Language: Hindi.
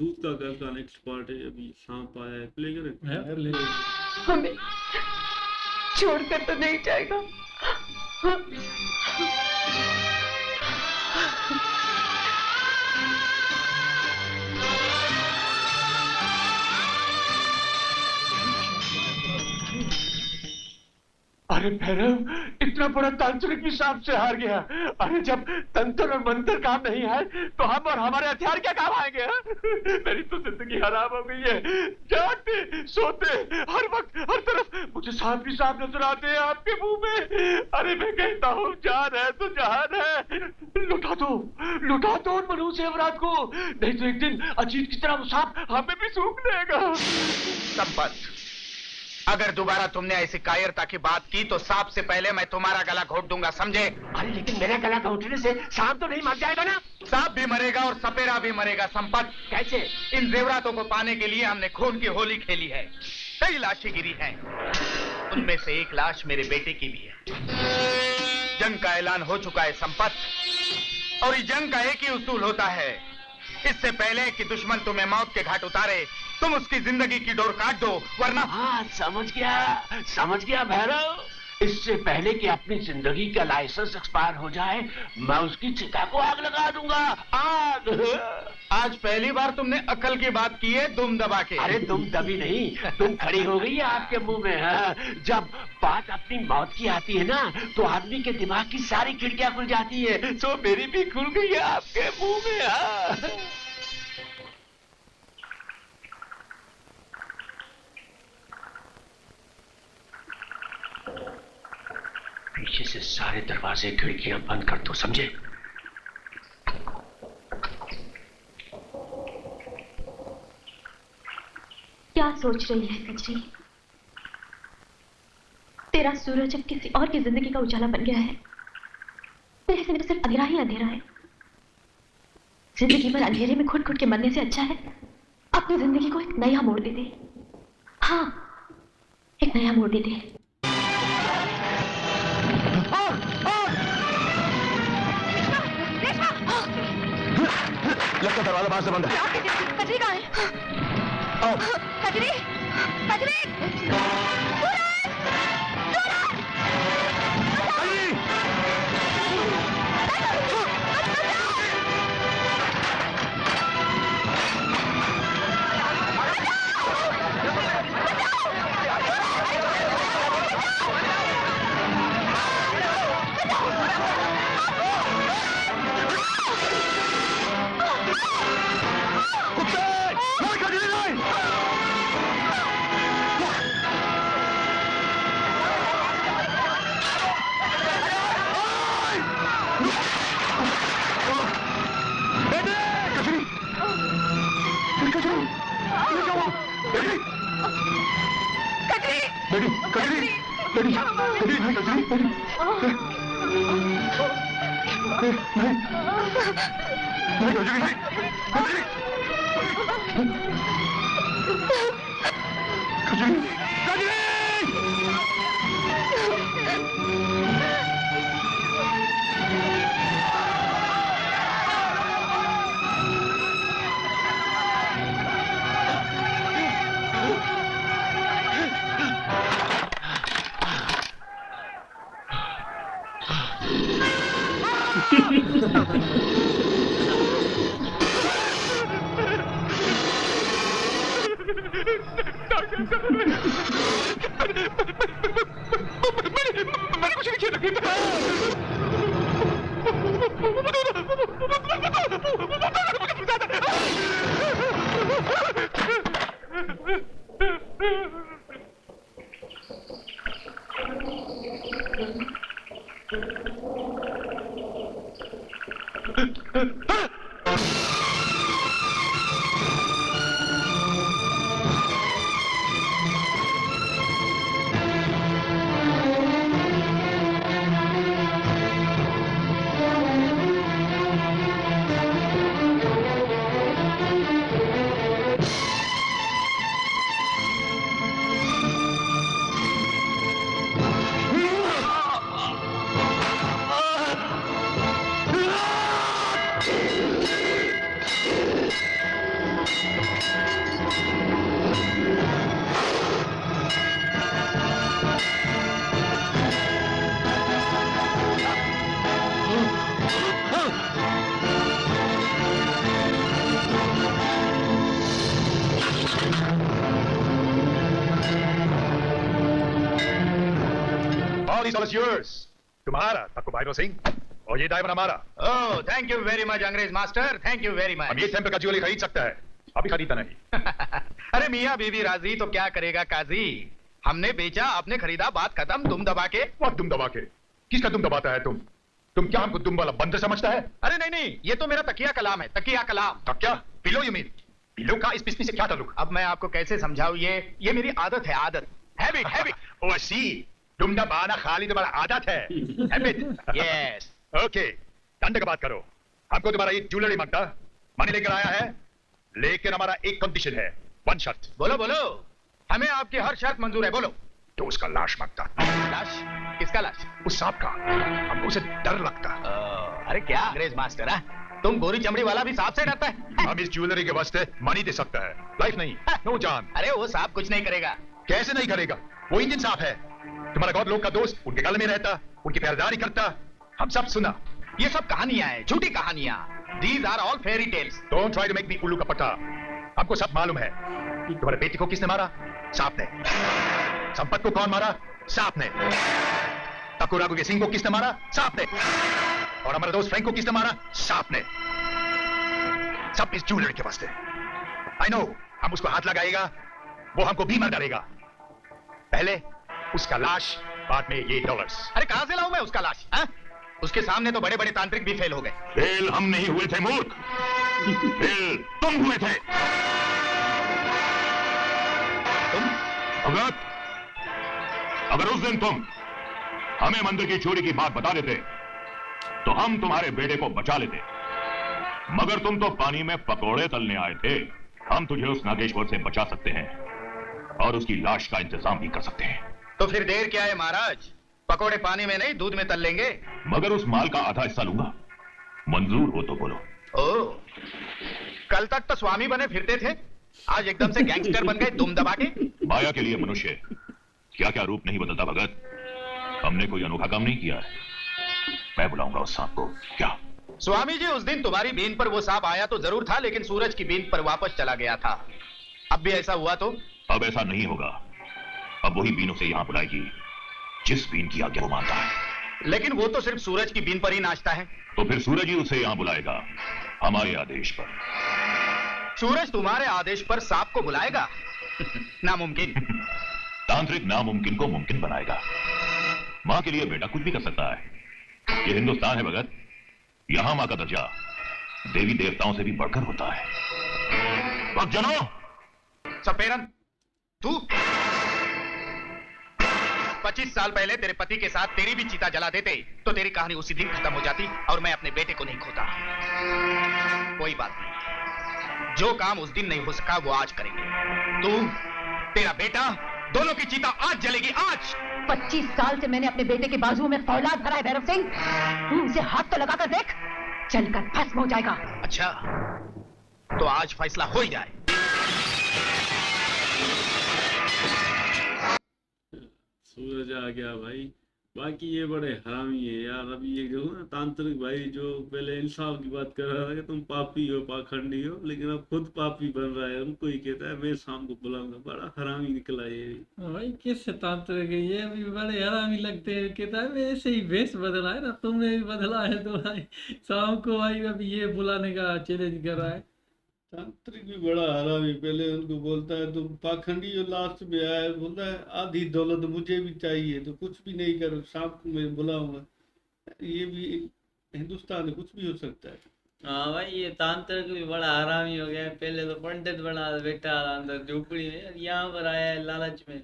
दूध का घर का नेक्स्ट पार्ट है, अभी सांप आया है, प्ले करें। हमें छोड़कर तो नहीं जाएगा। अरे भैरव, इतना बड़ा तांत्रिक भी सांप से हार गया। अरे जब तंत्र और मंत्र काम नहीं है तो हम और हमारे हथियार क्या काम आएंगे? मेरी तो जिंदगी हराम हो गई है। जागते सोते हर वक्त हर तरफ मुझे सांप ही सांप नजर आते हैं आपके मुंह में। अरे मैं कहता हूँ जान है तो जहान है, लुटा दो उन मनुष्य अपराध को, नहीं तो एक दिन अजीत की तरह वो सांप हमें भी सूंघ लेगा। संपत, अगर दोबारा तुमने ऐसी कायरता की बात की तो सांप से पहले मैं तुम्हारा गला घोट दूंगा, समझे? अरे लेकिन मेरे गला घोटने से सांप तो नहीं मर जाएगा ना? सांप भी मरेगा और सपेरा भी मरेगा संपत। कैसे? इन जेवरातों को पाने के लिए हमने खून की होली खेली है। कई लाशें गिरी हैं, उनमें से एक लाश मेरे बेटे की भी है। जंग का ऐलान हो चुका है संपत, और इस जंग का एक ही उसूल होता है, इससे पहले कि दुश्मन तुम्हें मौत के घाट उतारे तुम उसकी जिंदगी की डोर काट दो, वरना। हाँ समझ गया भैरव। इससे पहले कि अपनी जिंदगी का लाइसेंस एक्सपायर हो जाए मैं उसकी चिता को आग लगा दूंगा। आग। आज पहली बार तुमने अकल की बात की है दुम दबा के। अरे तुम दबी नहीं, तुम खड़ी हो गई है आपके मुंह में। हाँ। जब बात अपनी मौत की आती है ना तो आदमी के दिमाग की सारी खिड़कियां खुल जाती है, तो मेरी भी खुल गई है आपके मुंह में। हाँ। पीछे से सारे दरवाजे खिड़कियां बंद कर दो, समझे? क्या सोच रही है कजरी? तेरा सूरज अब किसी और की जिंदगी का उजाला बन गया है, मेरे से सिर्फ अंधेरा ही अंधेरा है। जिंदगी भर अंधेरे में घुट घुट के मरने से अच्छा है अपनी जिंदगी को एक नया मोड़ दे दे। हाँ, एक नया मोड़ दे दे। लगता दरवाजा बाहर से बंद है। कजरी कहाँ है? Kajri, Kajri! all these dollars yours. तुम्हारा तक्को भाई सिंह, और ये डायमंड हमारा। Oh thank you very much अंग्रेज मास्टर, थैंक यू वेरी अब मच। ये टेम्पर का ज्वेलरी खरीद सकता है, अभी खरीदता नहीं। अरे मियाँ बीवी राजी तो क्या करेगा काजी, हमने बेचा आपने खरीदा, बात खत्म। दुम दबा के। What दुम दबा के? किसका दुम दबाता है तुम? तुम क्या हमको दुम वाला बंदर समझता है? अरे नहीं नहीं, ये तो मेरा तकिया कलाम है, तकिया कलाम। तब क्या? Pillow you mean? पिलो का इस बिस्मिल से क्या ताल्लुक? अब मैं आपको कैसे समझाऊं, ये मेरी आदत है, आदत, हैबिट हैबिट। ओह सी, दुम दबाना खाली तुम्हारा आदत है। हैबिट। यस। ओके, धंधे का बात करो। हमको तुम्हारा ये ज्वेलरी मांगता, मनी लेकर आया है, लेकिन हमारा एक कंडीशन है, वन शर्त। बोलो बोलो, हमें आपकी हर शर्त मंजूर है, बोलो। तो उसका लाश मांगता। लाश? किसका लाश? उस सांप का, हमको उसे डर लगता। अरे क्या अंग्रेज मास्टर है, तुम गोरी चमड़ी वाला भी सांप से डरता है? हम इस ज्वेलरी के वास्ते मनी दे सकता है, लाइफ नहीं, नो जान। अरे वो सांप कुछ नहीं करेगा। कैसे नहीं करेगा? वो इंडियन सांप है, तुम्हारा गॉड लोग का दोस्त, उनके गल में रहता, उनकी पहरेदारी करता, हम सब सुना। ये सब कहानियां हैं, झूठी कहानियां। These are all fairy tales. Don't try to make me उल्लू का पट्टा। हमको सब मालूम है। तुम्हारे बेटी को किसने मारा? सांप ने। संपत को कौन मारा? सांप ने। तक्को राघु के सिंह को किसने मारा? सांप ने। और हमारा दोस्त फ्रैंक को किसने मारा? सांप ने। सब इस ज्वेलरी के वास्ते। I know, हम उसको हाथ लगाएगा, वो हमको भी मार डालेगा। पहले उसका लाश, बाद में ये डॉलर्स। अरे कहां से लाऊं मैं उसका लाश? हाँ? उसके सामने तो बड़े बड़े तांत्रिक भी फेल हो गए। फेल हम नहीं हुए थे मूर्ख, फेल तुम हुए थे। तुम? अगर उस दिन तुम हमें मंदिर की चोरी की बात बता देते तो हम तुम्हारे बेटे को बचा लेते, मगर तुम तो पानी में पकोड़े तलने आए थे। हम तुझे उस नागेश्वर से बचा सकते हैं और उसकी लाश का इंतजाम भी कर सकते हैं। तो फिर देर क्या है महाराज, पकोड़े पानी में नहीं दूध में तल लेंगे। मगर उस माल का आधा हिस्सा लूंगा, मंजूर हो तो बोलो। ओह, कल तक तो स्वामी बने फिरते थे, आज एकदम से गैंगस्टर बन गए दुम दबा के। माया के लिए मनुष्य क्या क्या रूप नहीं बदलता भगत। हमने कोई अनोखा काम नहीं किया है। मैं बुलाऊंगा उस सांप को। क्या स्वामी जी, उस दिन तुम्हारी बीन पर वो सांप आया तो जरूर था, लेकिन सूरज की बीन पर वापस चला गया था। अब भी ऐसा हुआ तो? अब ऐसा नहीं होगा। अब वही बीन उसे यहां बुलाएगी जिस बीन की आज्ञा वो मानता है। लेकिन वो तो सिर्फ सूरज की बीन पर ही नाचता है। तो फिर सूरज ही उसे यहां बुलाएगा, हमारे आदेश पर। सूरज तुम्हारे आदेश पर सांप को बुलाएगा? नामुमकिन। तांत्रिक नामुमकिन को मुमकिन बनाएगा। मां के लिए बेटा कुछ भी कर सकता है। ये हिंदुस्तान है भगत, यहां मां का दर्जा देवी देवताओं से भी बढ़कर होता है। भक्तजनों, सपेरन, तू 25 साल पहले तेरे पति के साथ तेरी भी चिता जला देते तो तेरी कहानी उसी दिन खत्म हो जाती और मैं अपने बेटे को नहीं खोता। कोई बात नहीं, जो काम उस दिन नहीं हो सका वो आज करेंगे। तू, तेरा बेटा, दोनों की चिता आज जलेगी, आज। 25 साल से मैंने अपने बेटे के बाजुओं में फौलाद भरा है भैरव सिंह। तू उसे हाथ तो लगाकर देख, जलकर भस्म हो जाएगा। अच्छा, तो आज फैसला हो ही जाए। सूरज आ गया भाई। बाकी ये बड़े हरामी है यार। अभी ये जो ना तांत्रिक भाई जो पहले इंसाफ की बात कर रहा था कि तुम पापी हो, पाखंडी हो, लेकिन अब खुद पापी बन रहा है। उनको ही कहता है मैं शाम को बुलाऊंगा। बड़ा हरामी निकला ये। भाई किस तांत्रिक है ये, अभी बड़े हरामी लगते हैं। कहता है मैं ऐसे ही भेष बदला है ना, तुमने भी बदला है तो भाई शाम को भाई अभी ये बुलाने का चैलेंज कर रहा है। तांत्रिक भी बड़ा हरामी। पहले उनको बोलता है तुम पाखंडी हो, लास्ट में आया बोलता है आधी दौलत मुझे भी चाहिए, तो कुछ भी नहीं करो, शाम को मैं बुलाऊंगा। ये भी हिंदुस्तान में कुछ भी हो सकता है। हाँ भाई ये तांत्रिक भी बड़ा हरामी हो गया है। पहले तो पंडित बना बैठा अंदर झोपड़ी में, यहाँ पर आया है लालच में